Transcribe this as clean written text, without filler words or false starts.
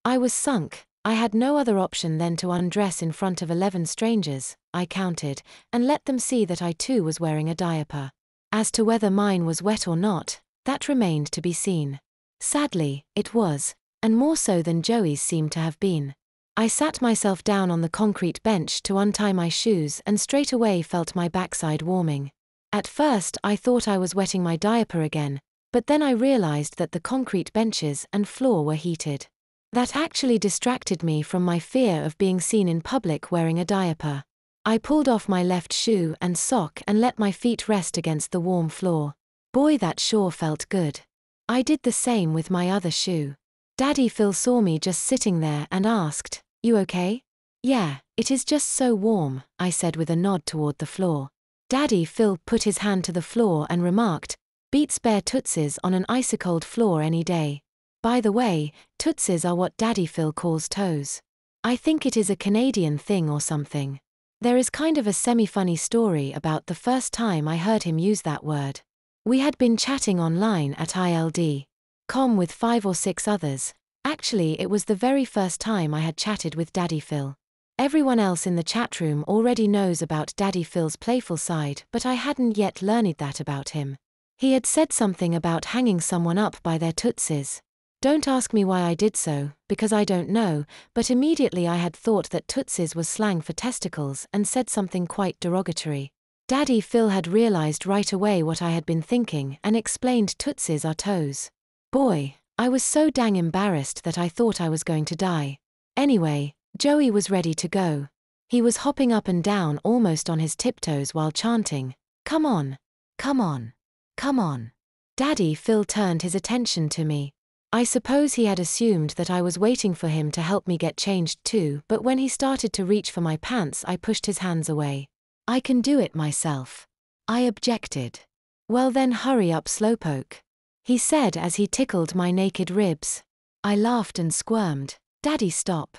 I was sunk. I had no other option than to undress in front of 11 strangers, I counted, and let them see that I too was wearing a diaper. As to whether mine was wet or not, that remained to be seen. Sadly, it was, and more so than Joey's seemed to have been. I sat myself down on the concrete bench to untie my shoes and straight away felt my backside warming. At first I thought I was wetting my diaper again, but then I realized that the concrete benches and floor were heated. That actually distracted me from my fear of being seen in public wearing a diaper. I pulled off my left shoe and sock and let my feet rest against the warm floor. Boy, that sure felt good. I did the same with my other shoe. Daddy Phil saw me just sitting there and asked, "You okay?" "Yeah, it is just so warm," I said with a nod toward the floor. Daddy Phil put his hand to the floor and remarked, "Beats bare tootsies on an icy-cold floor any day." By the way, tootsies are what Daddy Phil calls toes. I think it is a Canadian thing or something. There is kind of a semi-funny story about the first time I heard him use that word. We had been chatting online at ILD.com with 5 or 6 others. Actually, it was the very first time I had chatted with Daddy Phil. Everyone else in the chat room already knows about Daddy Phil's playful side, but I hadn't yet learned that about him. He had said something about hanging someone up by their tootsies. Don't ask me why I did so, because I don't know, but immediately I had thought that tootsies was slang for testicles and said something quite derogatory. Daddy Phil had realized right away what I had been thinking and explained tootsies are toes. Boy, I was so dang embarrassed that I thought I was going to die. Anyway, Joey was ready to go. He was hopping up and down almost on his tiptoes while chanting, "Come on, come on, come on." Daddy Phil turned his attention to me. I suppose he had assumed that I was waiting for him to help me get changed too, but when he started to reach for my pants I pushed his hands away. "I can do it myself," I objected. "Well then hurry up, slowpoke," he said as he tickled my naked ribs. I laughed and squirmed. "Daddy, stop.